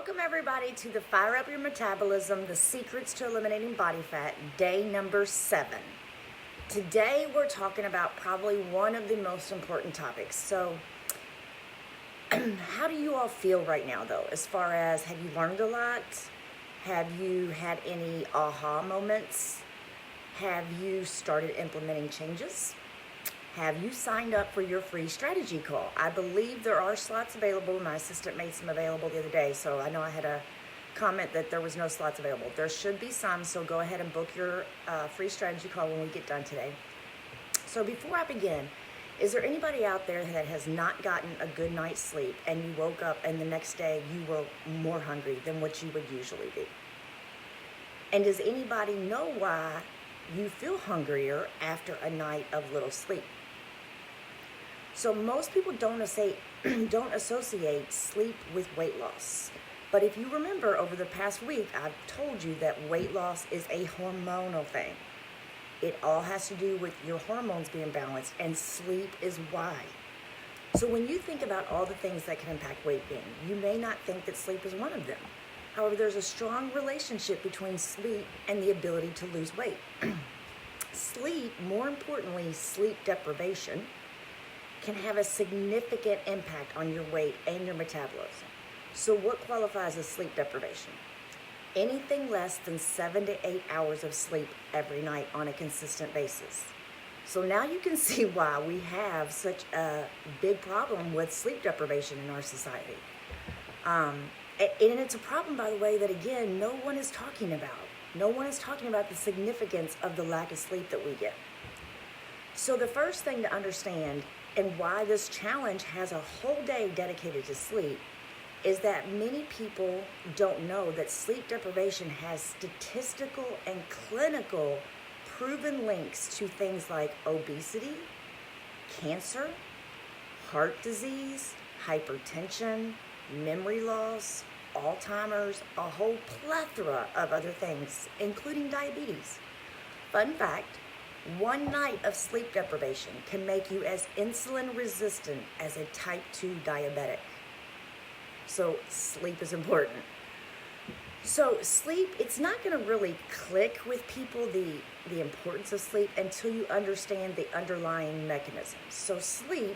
Welcome everybody to the Fire Up Your Metabolism, the Secrets to Eliminating Body Fat, day number 7. Today we're talking about probably one of the most important topics. So how do you all feel right now though, as far as have you learned a lot? Have you had any aha moments? Have you started implementing changes? Have you signed up for your free strategy call? I believe there are slots available. My assistant made some available the other day, so I know I had a comment that there was no slots available. There should be some, so go ahead and book your free strategy call when we get done today. So before I begin, is there anybody out there that has not gotten a good night's sleep and you woke up and the next day you were more hungry than what you would usually be? And does anybody know why you feel hungrier after a night of little sleep? So most people don't associate sleep with weight loss. But if you remember over the past week, I've told you that weight loss is a hormonal thing. It all has to do with your hormones being balanced, and sleep is why. So when you think about all the things that can impact weight gain, you may not think that sleep is one of them. However, there's a strong relationship between sleep and the ability to lose weight. Sleep, more importantly, sleep deprivation, can have a significant impact on your weight and your metabolism. So what qualifies as sleep deprivation? Anything less than 7 to 8 hours of sleep every night on a consistent basis. So now you can see why we have such a big problem with sleep deprivation in our society. And it's a problem, by the way, that again, no one is talking about. No one is talking about the significance of the lack of sleep that we get. So the first thing to understand, and why this challenge has a whole day dedicated to sleep, is that many people don't know that sleep deprivation has statistical and clinical proven links to things like obesity, cancer, heart disease, hypertension, memory loss, Alzheimer's, a whole plethora of other things, including diabetes. Fun fact, one night of sleep deprivation can make you as insulin resistant as a type 2 diabetic. So sleep is important. So sleep, it's not going to really click with people, the importance of sleep, until you understand the underlying mechanisms. So sleep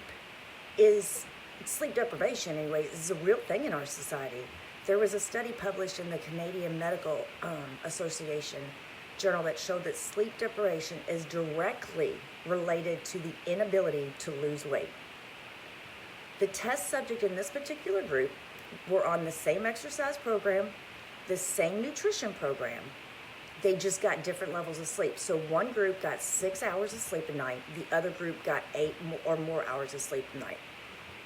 deprivation anyways, is a real thing in our society. There was a study published in the Canadian Medical Association journal that showed that sleep deprivation is directly related to the inability to lose weight. The test subject in this particular group were on the same exercise program, the same nutrition program. They just got different levels of sleep. So one group got 6 hours of sleep a night, the other group got 8 or more hours of sleep a night.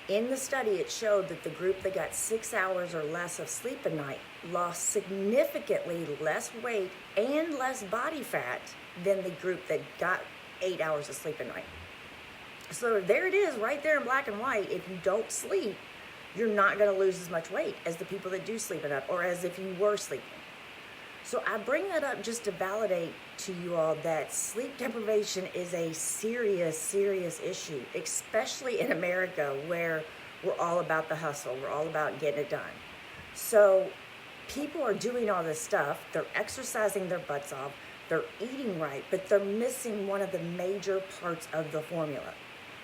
In the study, it showed that the group that got 6 hours or less of sleep a night lost significantly less weight and less body fat than the group that got 8 hours of sleep a night. So there it is, right there in black and white. If you don't sleep, you're not going to lose as much weight as the people that do sleep enough, or as if you were sleeping. So I bring that up just to validate to you all that sleep deprivation is a serious, serious issue, especially in America, where we're all about the hustle. We're all about getting it done. So people are doing all this stuff. They're exercising their butts off. They're eating right, but they're missing one of the major parts of the formula.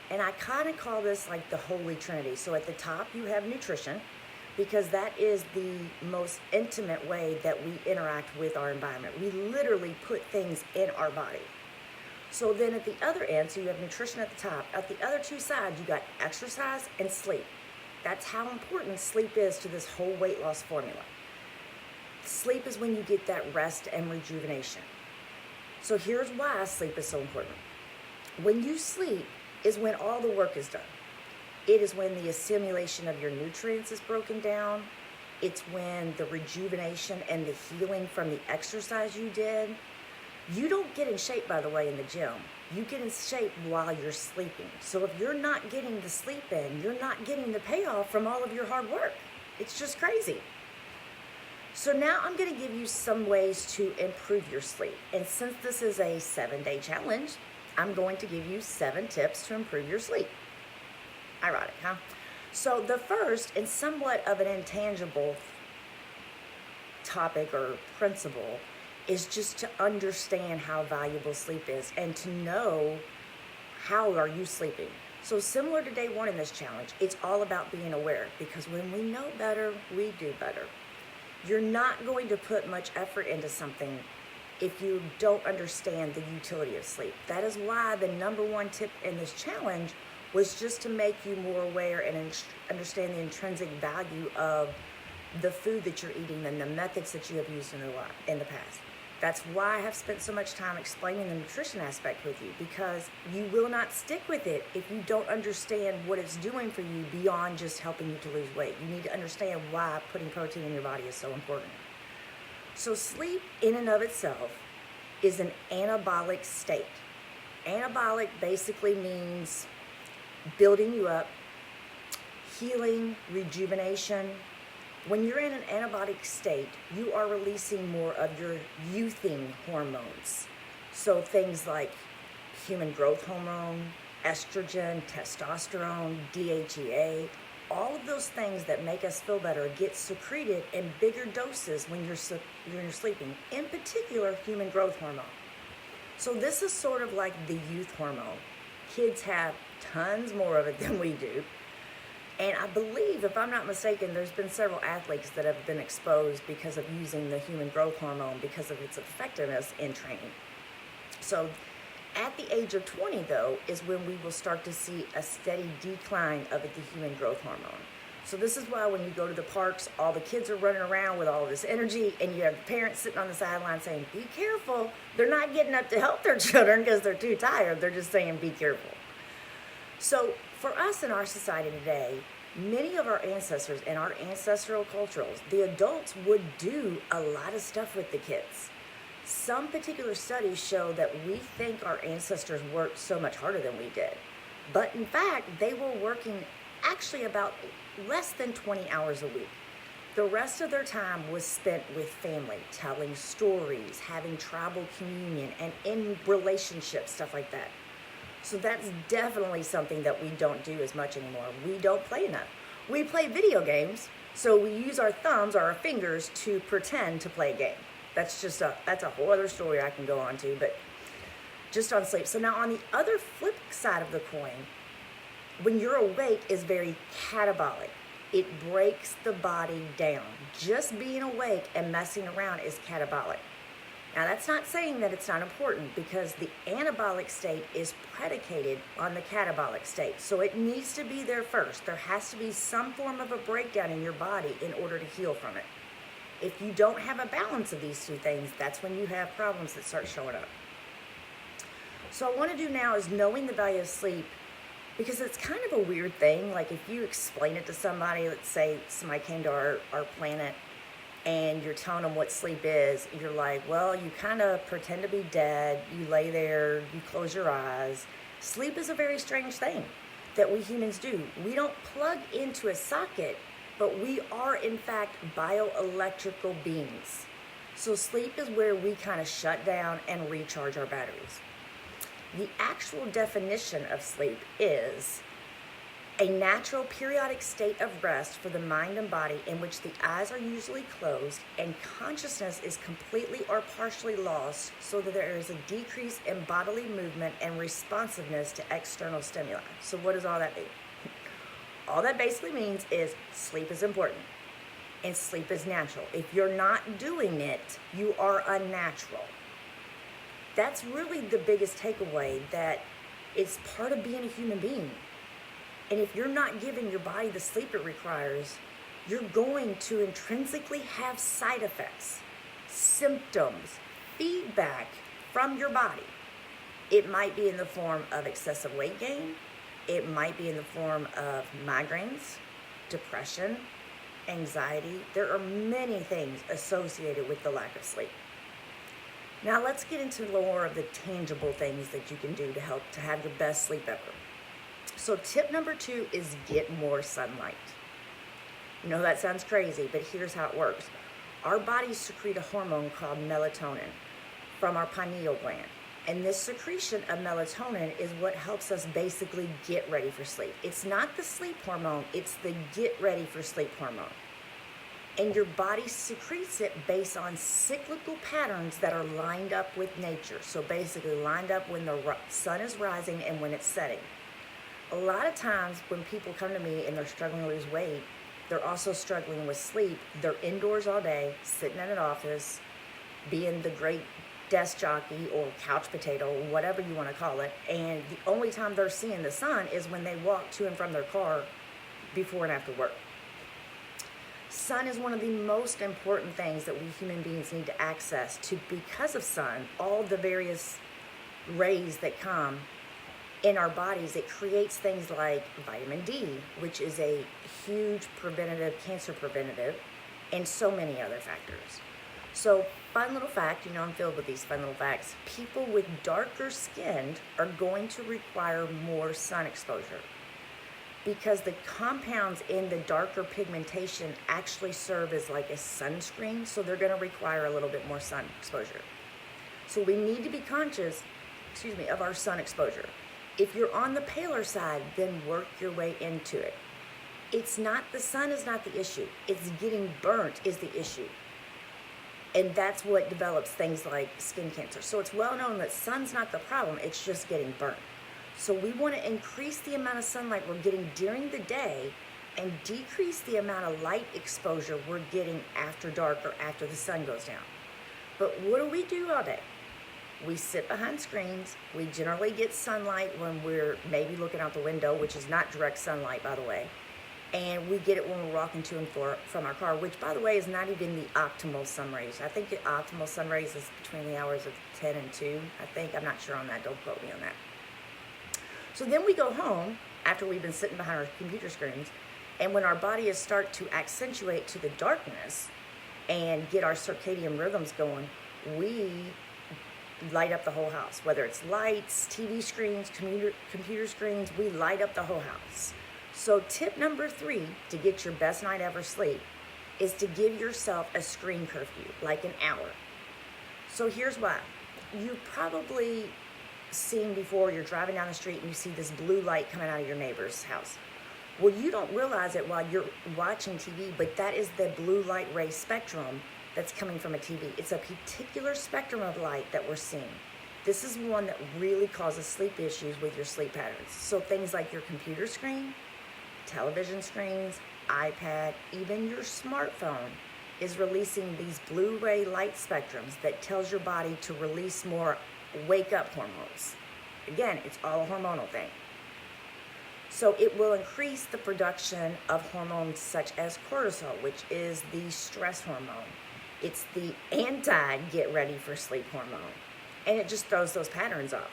And I kind of call this like the Holy Trinity. So at the top, you have nutrition, because that is the most intimate way that we interact with our environment. We literally put things in our body. So then at the other end, so you have nutrition at the top. At the other two sides, you got exercise and sleep. That's how important sleep is to this whole weight loss formula. Sleep is when you get that rest and rejuvenation. So here's why sleep is so important. When you sleep is when all the work is done. It is when the assimilation of your nutrients is broken down. It's when the rejuvenation and the healing from the exercise you did. You don't get in shape, by the way, in the gym. You get in shape while you're sleeping. So if you're not getting the sleep in, you're not getting the payoff from all of your hard work. It's just crazy. So now I'm going to give you some ways to improve your sleep. And since this is a 7-day challenge, I'm going to give you 7 tips to improve your sleep. Ironic, huh? So the first, and somewhat of an intangible topic or principle is just to understand how valuable sleep is and to know how are you sleeping. So similar to day one in this challenge, it's all about being aware, because when we know better, we do better. You're not going to put much effort into something if you don't understand the utility of sleep. That is why the number one tip in this challenge was just to make you more aware and understand the intrinsic value of the food that you're eating and the methods that you have used in the past. That's why I have spent so much time explaining the nutrition aspect with you, because you will not stick with it if you don't understand what it's doing for you beyond just helping you to lose weight. You need to understand why putting protein in your body is so important. So sleep in and of itself is an anabolic state. Anabolic basically means building you up, healing, rejuvenation. When you're in an anabolic state, you are releasing more of your youthing hormones. So things like human growth hormone, estrogen, testosterone, DHEA, all of those things that make us feel better get secreted in bigger doses when you're sleeping, in particular human growth hormone. So this is sort of like the youth hormone. Kids have tons more of it than we do. And I believe, if I'm not mistaken, there's been several athletes that have been exposed because of using the human growth hormone because of its effectiveness in training. So at the age of 20, though, is when we will start to see a steady decline of the human growth hormone. So this is why when you go to the parks, all the kids are running around with all this energy, and you have the parents sitting on the sideline saying, be careful. They're not getting up to help their children because they're too tired. They're just saying, be careful. So for us in our society today, many of our ancestors and our ancestral cultures, the adults would do a lot of stuff with the kids. Some particular studies show that we think our ancestors worked so much harder than we did. But in fact, they were working actually about less than 20 hours a week. The rest of their time was spent with family, telling stories, having tribal communion, and in relationships, stuff like that. So that's definitely something that we don't do as much anymore. We don't play enough. We play video games, so we use our thumbs or our fingers to pretend to play a game. That's a whole other story I can go on to, but just on sleep. So now on the other flip side of the coin, when you're awake is very catabolic. It breaks the body down. Just being awake and messing around is catabolic. Now, that's not saying that it's not important, because the anabolic state is predicated on the catabolic state. So it needs to be there first. There has to be some form of a breakdown in your body in order to heal from it. If you don't have a balance of these two things, that's when you have problems that start showing up. So what I want to do now is knowing the value of sleep, because it's kind of a weird thing. Like if you explain it to somebody, let's say somebody came to our planet, and you're telling them what sleep is, you're like, well, you kind of pretend to be dead, you lay there, you close your eyes. Sleep is a very strange thing that we humans do. We don't plug into a socket, but we are in fact bioelectrical beings. So sleep is where we kind of shut down and recharge our batteries. The actual definition of sleep is a natural periodic state of rest for the mind and body in which the eyes are usually closed and consciousness is completely or partially lost, so that there is a decrease in bodily movement and responsiveness to external stimuli. So what does all that mean? All that basically means is sleep is important and sleep is natural. If you're not doing it, you are unnatural. That's really the biggest takeaway, that it's part of being a human being. And if you're not giving your body the sleep it requires, you're going to intrinsically have side effects, symptoms, feedback from your body. It might be in the form of excessive weight gain. It might be in the form of migraines, depression, anxiety. There are many things associated with the lack of sleep. Now let's get into more of the tangible things that you can do to help to have your best sleep ever. So tip number 2 is get more sunlight. You know, that sounds crazy, but here's how it works. Our bodies secrete a hormone called melatonin from our pineal gland. And this secretion of melatonin is what helps us basically get ready for sleep. It's not the sleep hormone, it's the get ready for sleep hormone. And your body secretes it based on cyclical patterns that are lined up with nature. So basically lined up when the sun is rising and when it's setting. A lot of times when people come to me and they're struggling to lose weight, they're also struggling with sleep. They're indoors all day, sitting in an office, being the great desk jockey or couch potato, whatever you want to call it. And the only time they're seeing the sun is when they walk to and from their car before and after work. Sun is one of the most important things that we human beings need to access to, because of sun, all the various rays that come in our bodies. It creates things like vitamin D, which is a huge preventative, cancer preventative, and so many other factors. So, fun little fact, I'm filled with these fun little facts. People with darker skin are going to require more sun exposure, because the compounds in the darker pigmentation actually serve as like a sunscreen, so they're going to require a little bit more sun exposure. So we need to be conscious, of our sun exposure. If you're on the paler side, then work your way into it. The sun is not the issue. It's getting burnt is the issue. And that's what develops things like skin cancer. So it's well known that sun's not the problem, it's just getting burnt. So we want to increase the amount of sunlight we're getting during the day and decrease the amount of light exposure we're getting after dark or after the sun goes down. But what do we do all day? We sit behind screens. We generally get sunlight when we're maybe looking out the window, which is not direct sunlight, by the way. And we get it when we're walking to and from our car, which, by the way, is not even the optimal sun rays. I think the optimal sun rays is between the hours of 10 and 2. I'm not sure on that. Don't quote me on that. So then we go home after we've been sitting behind our computer screens, and when our bodies start to accentuate to the darkness and get our circadian rhythms going, we light up the whole house. Whether it's lights, TV screens, computer screens, we light up the whole house. So tip number 3 to get your best night ever sleep is to give yourself a screen curfew, like an hour. So here's why. You probably seen before, you're driving down the street and you see this blue light coming out of your neighbor's house. Well, you don't realize it while you're watching TV, but that is the blue light ray spectrum that's coming from a TV. It's a particular spectrum of light that we're seeing. This is one that really causes sleep issues with your sleep patterns. So things like your computer screen, television screens, iPad, even your smartphone is releasing these blue ray light spectrums that tells your body to release more wake up hormones. Again, it's all a hormonal thing. So it will increase the production of hormones such as cortisol, which is the stress hormone. It's the anti-get ready for sleep hormone. And it just throws those patterns off.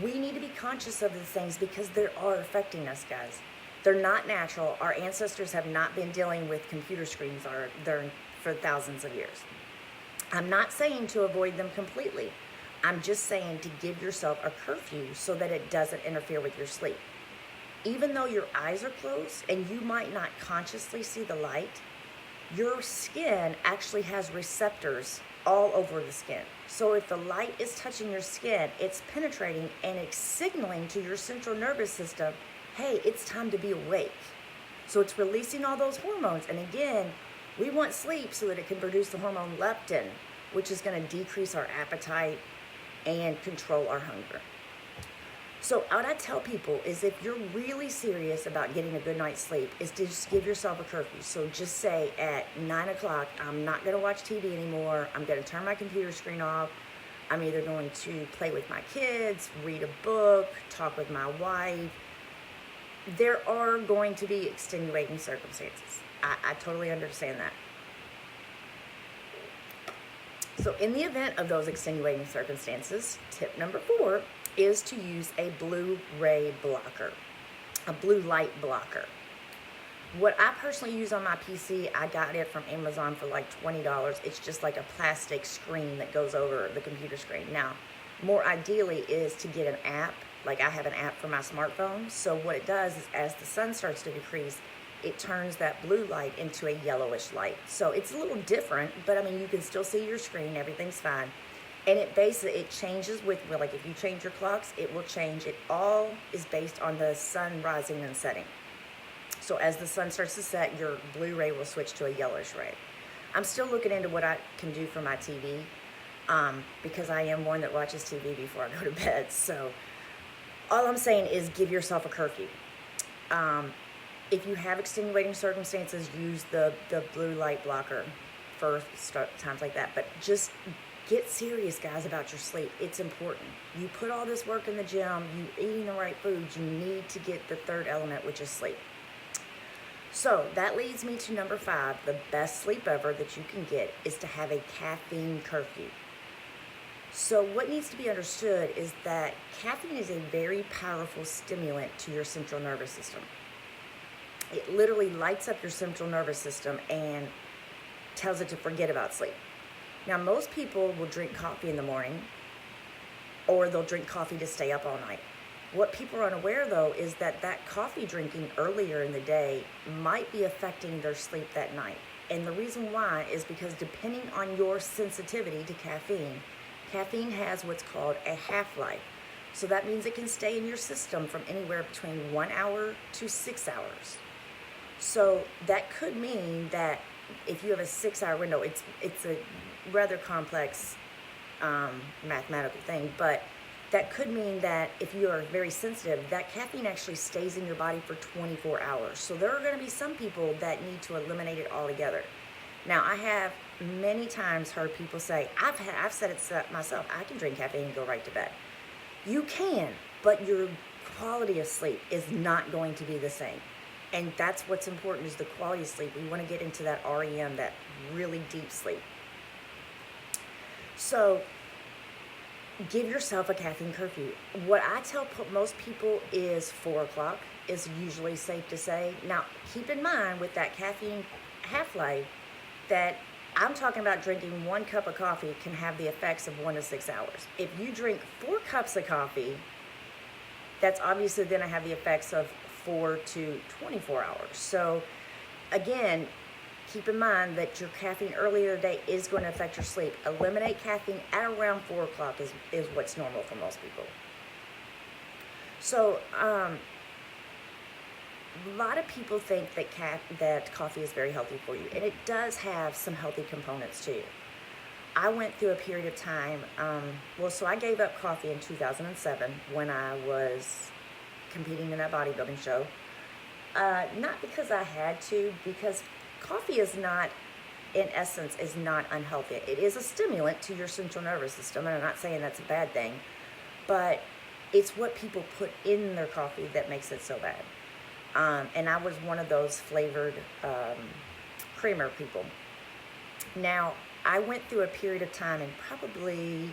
We need to be conscious of these things because they are affecting us, guys. They're not natural. Our ancestors have not been dealing with computer screens for thousands of years. I'm not saying to avoid them completely. I'm just saying to give yourself a curfew so that it doesn't interfere with your sleep. Even though your eyes are closed and you might not consciously see the light, your skin actually has receptors all over the skin. So if the light is touching your skin, it's penetrating and it's signaling to your central nervous system, hey, it's time to be awake. So it's releasing all those hormones. And again, we want sleep so that it can produce the hormone leptin, which is going to decrease our appetite and control our hunger. So what I tell people is if you're really serious about getting a good night's sleep is to just give yourself a curfew. So just say at 9 o'clock, I'm not going to watch TV anymore. I'm going to turn my computer screen off. I'm either going to play with my kids, read a book, talk with my wife. There are going to be extenuating circumstances. I totally understand that. So in the event of those extenuating circumstances, tip number 4 is to use a blue ray blocker, a blue light blocker. What I personally use on my PC, I got it from Amazon for like $20. It's just like a plastic screen that goes over the computer screen. Now, more ideally is to get an app. Like I have an app for my smartphone. So what it does is as the sun starts to decrease, it turns that blue light into a yellowish light. So it's a little different, but I mean, you can still see your screen, everything's fine. And it changes with, like if you change your clocks, it will change. It all is based on the sun rising and setting. So as the sun starts to set, your blue ray will switch to a yellowish ray. I'm still looking into what I can do for my TV, because I am one that watches TV before I go to bed. So all I'm saying is give yourself a curfew. If you have extenuating circumstances, use the blue light blocker for times like that. But just get serious, guys, about your sleep. It's important. You put all this work in the gym, you eating the right foods, you need to get the third element, which is sleep. So that leads me to number 5. The best sleep ever that you can get is to have a caffeine curfew. So what needs to be understood is that caffeine is a very powerful stimulant to your central nervous system. It literally lights up your central nervous system and tells it to forget about sleep. Now, most people will drink coffee in the morning, or they'll drink coffee to stay up all night. What people are unaware, though, is that coffee drinking earlier in the day might be affecting their sleep that night. And the reason why is because depending on your sensitivity to caffeine, caffeine has what's called a half-life. So that means it can stay in your system from anywhere between 1 hour to 6 hours. So that could mean that if you have a 6-hour window, it's a rather complex mathematical thing, but that could mean that if you are very sensitive, that caffeine actually stays in your body for 24 hours. So there are going to be some people that need to eliminate it altogether. Now, I have many times heard people say, I've said it myself, I can drink caffeine and go right to bed. You can, but your quality of sleep is not going to be the same. And that's what's important, is the quality of sleep. We want to get into that REM, that really deep sleep. So give yourself a caffeine curfew. What I tell most people is 4 o'clock is usually safe to say. Now, keep in mind with that caffeine half-life that I'm talking about drinking 1 cup of coffee can have the effects of 1 to 6 hours. If you drink 4 cups of coffee, that's obviously going to have the effects of 4 to 24 hours. So again, keep in mind that your caffeine earlier in the day is going to affect your sleep. Eliminate caffeine at around 4 o'clock is what's normal for most people. So a lot of people think that coffee is very healthy for you, and it does have some healthy components too. I went through a period of time, so I gave up coffee in 2007 when I was competing in that bodybuilding show. Not because I had to, because coffee is not, in essence, is not unhealthy. It is a stimulant to your central nervous system, and I'm not saying that's a bad thing, but it's what people put in their coffee that makes it so bad. And I was one of those flavored creamer people. Now, I went through a period of time in probably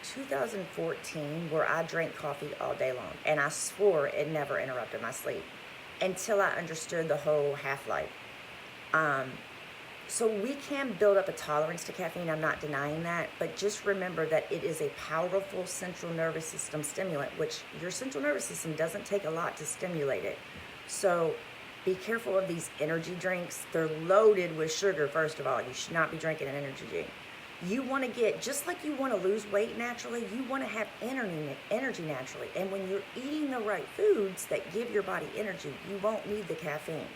2014 where I drank coffee all day long, and I swore it never interrupted my sleep until I understood the whole half-life. So we can build up a tolerance to caffeine, I'm not denying that, but just remember that it is a powerful central nervous system stimulant, which your central nervous system doesn't take a lot to stimulate it. So be careful of these energy drinks. They're loaded with sugar, first of all. You should not be drinking an energy drink. You want to get, just like you want to lose weight naturally, you want to have energy naturally. And when you're eating the right foods that give your body energy, you won't need the caffeine.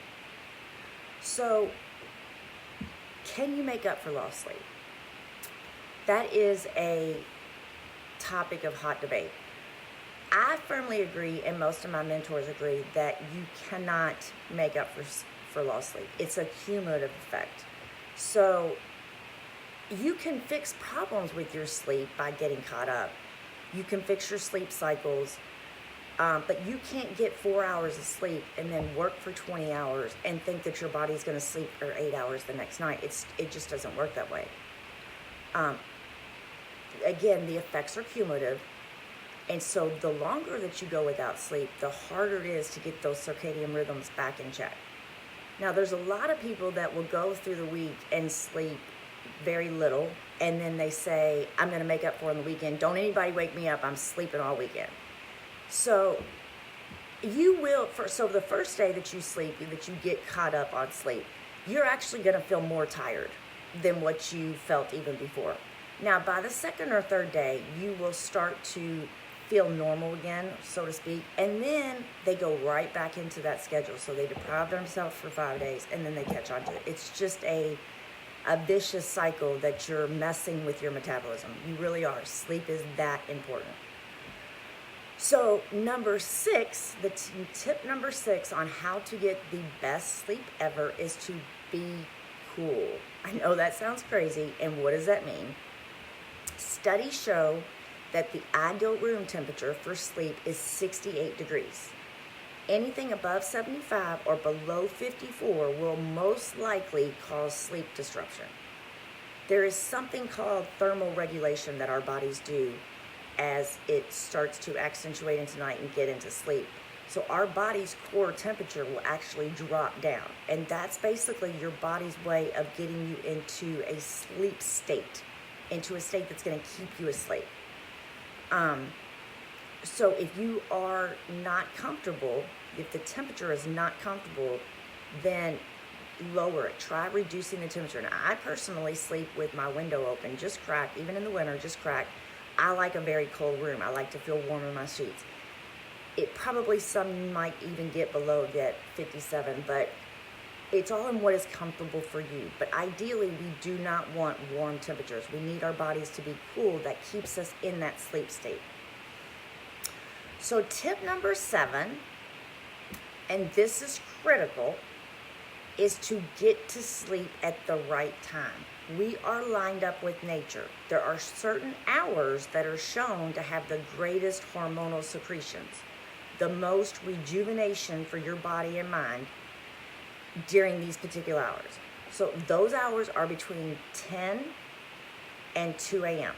So, can you make up for lost sleep? That is a topic of hot debate. I firmly agree, and most of my mentors agree, that you cannot make up for lost sleep. It's a cumulative effect. So, you can fix problems with your sleep by getting caught up. You can fix your sleep cycles, but you can't get 4 hours of sleep and then work for 20 hours and think that your body's going to sleep for 8 hours the next night. It just doesn't work that way. Again, the effects are cumulative, and so the longer that you go without sleep, the harder it is to get those circadian rhythms back in check. Now, there's a lot of people that will go through the week and sleep very little, and then they say, I'm going to make up for it on the weekend. Don't anybody wake me up. I'm sleeping all weekend. So you will, so the first day that you sleep, that you get caught up on sleep, you're actually going to feel more tired than what you felt even before. Now, by the second or third day, you will start to feel normal again, so to speak, and then they go right back into that schedule. So they deprive themselves for 5 days, and then they catch on to it. It's just a vicious cycle that you're messing with your metabolism. You really are. Sleep is that important. So number 6, tip number 6 on how to get the best sleep ever is to be cool. I know that sounds crazy, and what does that mean? Studies show that the ideal room temperature for sleep is 68 degrees. Anything above 75 or below 54 will most likely cause sleep disruption. There is something called thermal regulation that our bodies do as it starts to accentuate into night and get into sleep. So our body's core temperature will actually drop down. And that's basically your body's way of getting you into a sleep state, into a state that's going to keep you asleep. So if you are not comfortable, if the temperature is not comfortable, then lower it. Try reducing the temperature. Now, I personally sleep with my window open, just crack, even in the winter, just crack. I like a very cold room. I like to feel warm in my sheets. It probably, some might even get below that 57, but it's all in what is comfortable for you. But ideally, we do not want warm temperatures. We need our bodies to be cool. That keeps us in that sleep state. So tip number 7, and this is critical, is to get to sleep at the right time. We are lined up with nature. There are certain hours that are shown to have the greatest hormonal secretions, the most rejuvenation for your body and mind during these particular hours. So those hours are between 10 and 2 a.m.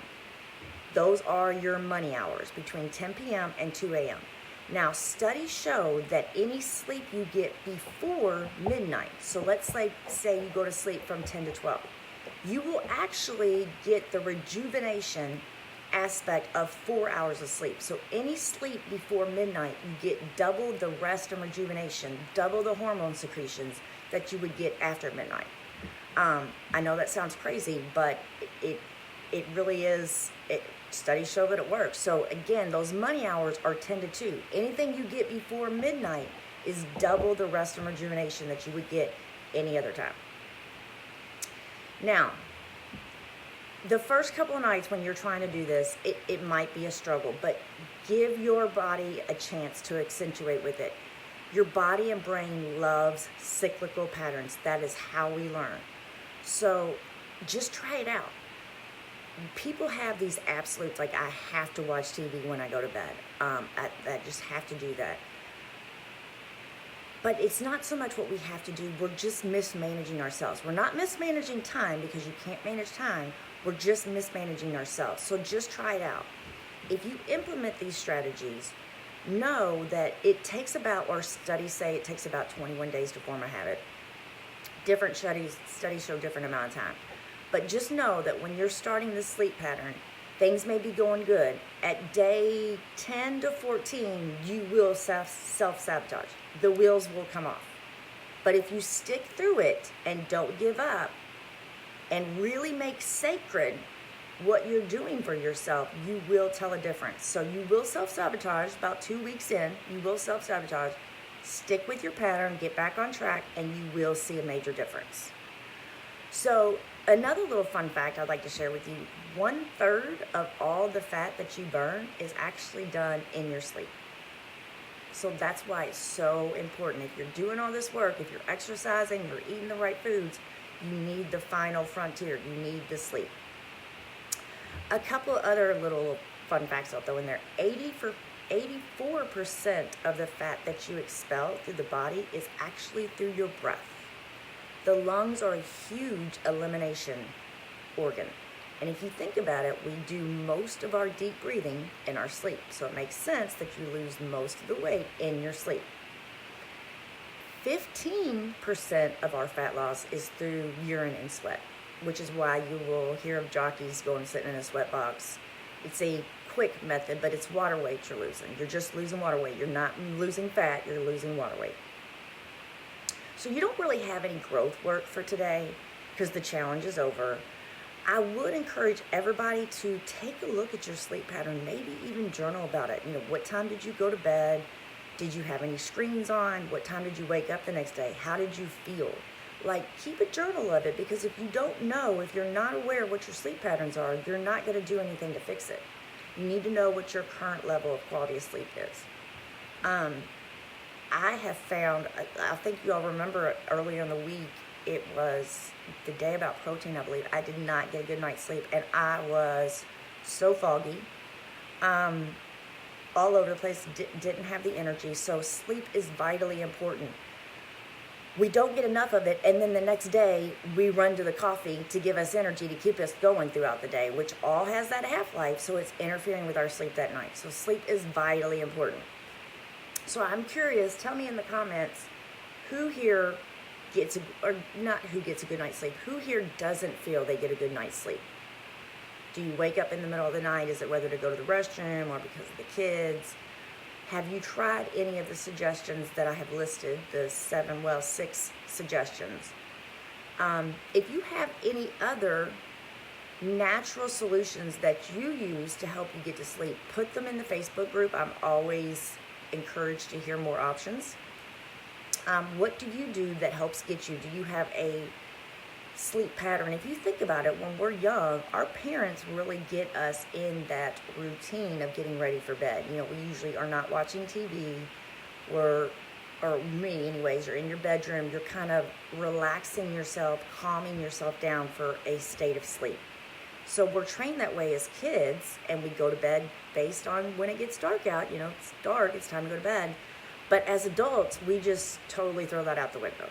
Those are your money hours, between 10 p.m. and 2 a.m. Now, studies show that any sleep you get before midnight, so let's say you go to sleep from 10 to 12, you will actually get the rejuvenation aspect of 4 hours of sleep. So any sleep before midnight, you get double the rest and rejuvenation, double the hormone secretions that you would get after midnight. I know that sounds crazy, but it really is. Studies show that it works. So again, those money hours are 10 to 2. Anything you get before midnight is double the rest and rejuvenation that you would get any other time. Now, the first couple of nights when you're trying to do this, it might be a struggle, but give your body a chance to accentuate with it. Your body and brain loves cyclical patterns. That is how we learn. So just try it out. People have these absolutes, like I have to watch TV when I go to bed. I just have to do that. But it's not so much what we have to do. We're just mismanaging ourselves. We're not mismanaging time, because you can't manage time. We're just mismanaging ourselves. So just try it out. If you implement these strategies, know that it takes about, or studies say it takes about 21 days to form a habit. Different studies show different amount of time. But just know that when you're starting this sleep pattern, things may be going good. At day 10 to 14, you will self-sabotage. The wheels will come off. But if you stick through it and don't give up and really make sacred what you're doing for yourself, you will tell a difference. So you will self-sabotage about 2 weeks in. You will self-sabotage. Stick with your pattern, get back on track, and you will see a major difference. So another little fun fact I'd like to share with you, 1/3 of all the fat that you burn is actually done in your sleep. So that's why it's so important. If you're doing all this work, if you're exercising, you're eating the right foods, you need the final frontier. You need the sleep. A couple other little fun facts I'll throw in there. 84% of the fat that you expel through the body is actually through your breath. The lungs are a huge elimination organ. And if you think about it, we do most of our deep breathing in our sleep. So it makes sense that you lose most of the weight in your sleep. 15% of our fat loss is through urine and sweat, which is why you will hear of jockeys going and sitting in a sweat box. It's a quick method, but it's water weight you're losing. You're just losing water weight. You're not losing fat, you're losing water weight. So you don't really have any growth work for today because the challenge is over. I would encourage everybody to take a look at your sleep pattern, maybe even journal about it. What time did you go to bed? Did you have any screens on? What time did you wake up the next day? How did you feel? Keep a journal of it, because if you don't know, if you're not aware of what your sleep patterns are, you're not going to do anything to fix it. You need to know what your current level of quality of sleep is. I have found, I think you all remember earlier in the week, it was the day about protein, I believe. I did not get a good night's sleep, and I was so foggy, all over the place, didn't have the energy. So sleep is vitally important. We don't get enough of it, and then the next day we run to the coffee to give us energy to keep us going throughout the day, which all has that half-life, so it's interfering with our sleep that night. So sleep is vitally important. So I'm curious, tell me in the comments, who here gets or not who gets a good night's sleep, who here doesn't feel they get a good night's sleep? Do you wake up in the middle of the night? Is it whether to go to the restroom or because of the kids? Have you tried any of the suggestions that I have listed, the 6 suggestions? If you have any other natural solutions that you use to help you get to sleep, put them in the Facebook group. I'm always encouraged to hear more options. What do you do that helps get you? Do you have a sleep pattern? If you think about it, when we're young, our parents really get us in that routine of getting ready for bed. We usually are not watching TV. Or me anyways, you're in your bedroom, you're kind of relaxing yourself, calming yourself down for a state of sleep. So we're trained that way as kids, and we go to bed based on when it gets dark out. It's dark, it's time to go to bed. But as adults, we just totally throw that out the window.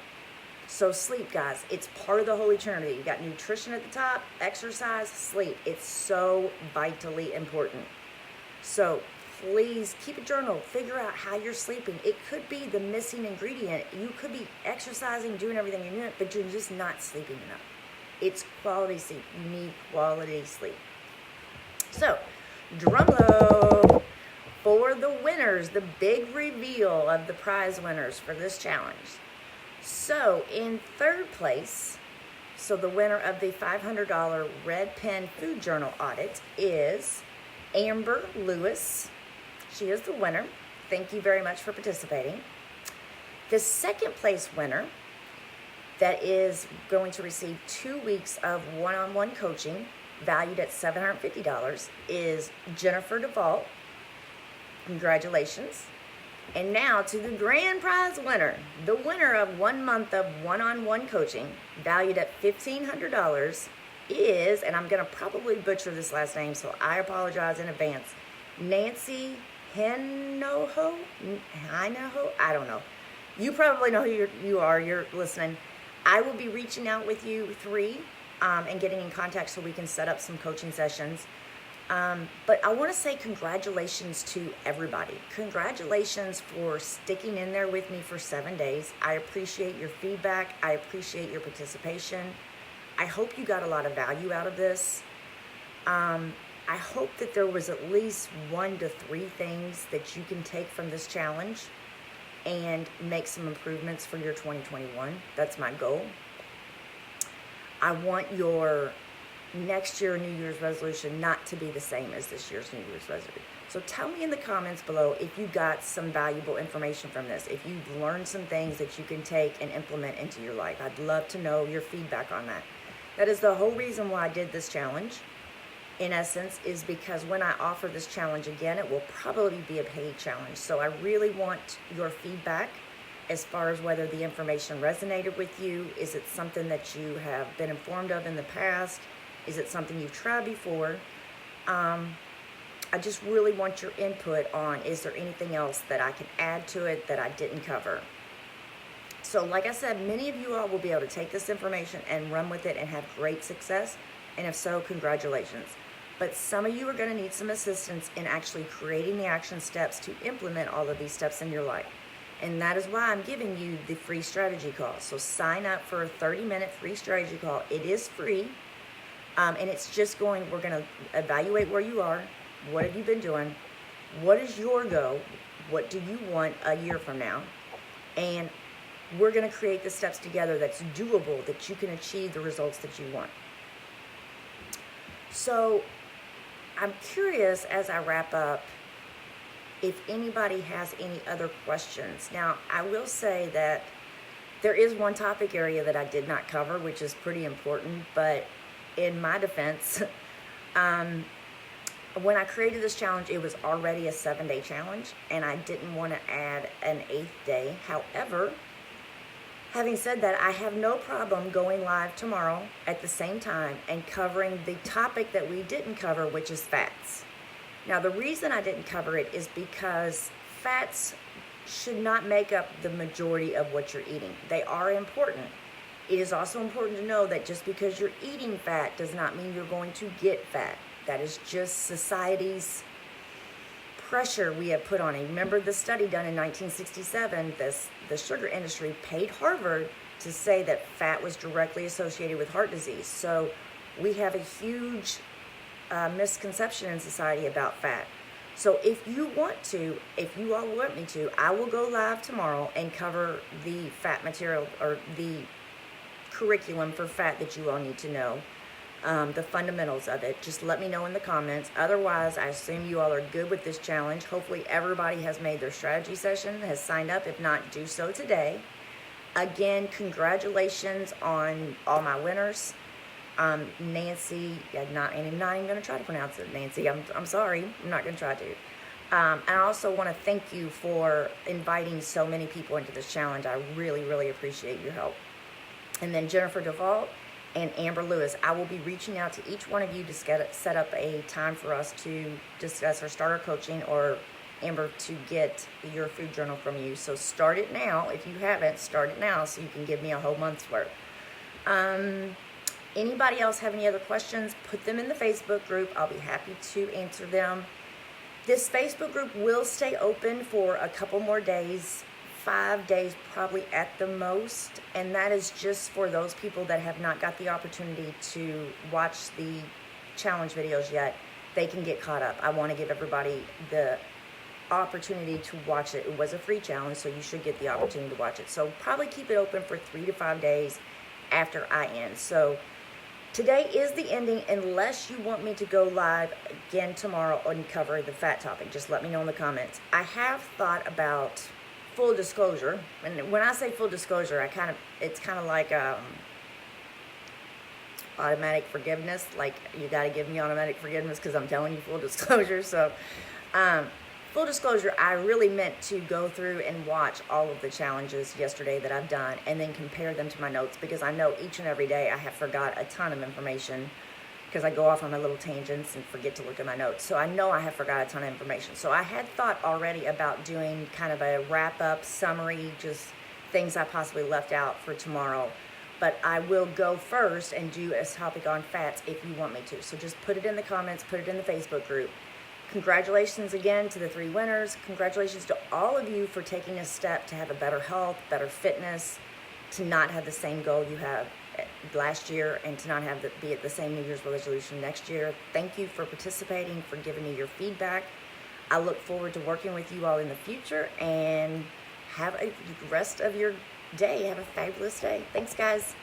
So sleep, guys, it's part of the Holy Trinity. You got nutrition at the top, exercise, sleep. It's so vitally important. So please keep a journal. Figure out how you're sleeping. It could be the missing ingredient. You could be exercising, doing everything you're doing, but you're just not sleeping enough. It's quality sleep. You need quality sleep. So, drum roll for the winners, the big reveal of the prize winners for this challenge. So, in third place, so the winner of the $500 Red Pen Food Journal audit is Amber Lewis. She is the winner. Thank you very much for participating. The second place winner that is going to receive 2 weeks of one-on-one coaching valued at $750 is Jennifer DeVault. Congratulations. And now to the grand prize winner. The winner of 1 month of one-on-one coaching valued at $1,500 is, and I'm going to probably butcher this last name, so I apologize in advance, Nancy Hinoho? I don't know. You probably know who you are. You're listening. I will be reaching out with you three and getting in contact so we can set up some coaching sessions. But I want to say congratulations to everybody. Congratulations for sticking in there with me for 7 days. I appreciate your feedback. I appreciate your participation. I hope you got a lot of value out of this. I hope that there was at least 1 to 3 things that you can take from this challenge and make some improvements for your 2021. That's my goal. I want your next year New Year's resolution not to be the same as this year's New Year's resolution. So tell me in the comments below if you got some valuable information from this, if you've learned some things that you can take and implement into your life. I'd love to know your feedback on that. That is the whole reason why I did this challenge, in essence, is because when I offer this challenge again, it will probably be a paid challenge. So I really want your feedback as far as whether the information resonated with you. Is it something that you have been informed of in the past? Is it something you've tried before? I just really want your input on, is there anything else that I can add to it that I didn't cover? So like I said, many of you all will be able to take this information and run with it and have great success. And if so, congratulations. But some of you are going to need some assistance in actually creating the action steps to implement all of these steps in your life. And that is why I'm giving you the free strategy call. So sign up for a 30-minute free strategy call. It is free. And it's just we're going to evaluate where you are. What have you been doing? What is your goal? What do you want a year from now? And we're going to create the steps together that's doable, that you can achieve the results that you want. So I'm curious as I wrap up if anybody has any other questions. Now, I will say that there is one topic area that I did not cover, which is pretty important, but in my defense, when I created this challenge, it was already a 7-day challenge, and I didn't want to add an 8th day. However, having said that, I have no problem going live tomorrow at the same time and covering the topic that we didn't cover, which is fats. Now, the reason I didn't cover it is because fats should not make up the majority of what you're eating. They are important. It is also important to know that just because you're eating fat does not mean you're going to get fat. That is just society's pressure we have put on it. Remember the study done in 1967, the sugar industry paid Harvard to say that fat was directly associated with heart disease. So we have a huge misconception in society about fat. So if you all want me to, I will go live tomorrow and cover the fat material or the curriculum for fat that you all need to know, the fundamentals of it. Just let me know in the comments. Otherwise, I assume you all are good with this challenge. Hopefully everybody has made their strategy session, has signed up. If not, do so today. Again, congratulations on all my winners. Nancy, I'm not even going to try to pronounce it, Nancy. I'm sorry. I'm not going to try to. I also want to thank you for inviting so many people into this challenge. I really, really appreciate your help. And then Jennifer Duvall and Amber Lewis, I will be reaching out to each one of you to set up a time for us to discuss our starter coaching, or Amber to get your food journal from you. So start it now. If you haven't, start it now so you can give me a whole month's worth. Anybody else have any other questions, put them in the Facebook group. I'll be happy to answer them. This Facebook group will stay open for a couple more days, 5 days probably at the most, and that is just for those people that have not got the opportunity to watch the challenge videos yet. They can get caught up. I want to give everybody the opportunity to watch it. It was a free challenge, so you should get the opportunity to watch it. So probably keep it open for 3 to 5 days after I end. So today is the ending, unless you want me to go live again tomorrow and cover the fat topic. Just let me know in the comments. I have thought about full disclosure, and when I say full disclosure, it's kind of like automatic forgiveness. Like, you got to give me automatic forgiveness because I'm telling you full disclosure. So full disclosure, I really meant to go through and watch all of the challenges yesterday that I've done and then compare them to my notes, because I know each and every day I have forgot a ton of information because I go off on my little tangents and forget to look at my notes. So I know I have forgot a ton of information. So I had thought already about doing kind of a wrap-up summary, just things I possibly left out for tomorrow. But I will go first and do a topic on fats if you want me to. So just put it in the comments, put it in the Facebook group. Congratulations again to the 3 winners. Congratulations to all of you for taking a step to have a better health, better fitness, to not have the same goal you have last year, and to not have be at the same New Year's resolution next year. Thank you for participating, for giving me your feedback. I look forward to working with you all in the future, and have a rest of your day. Have a fabulous day. Thanks, guys.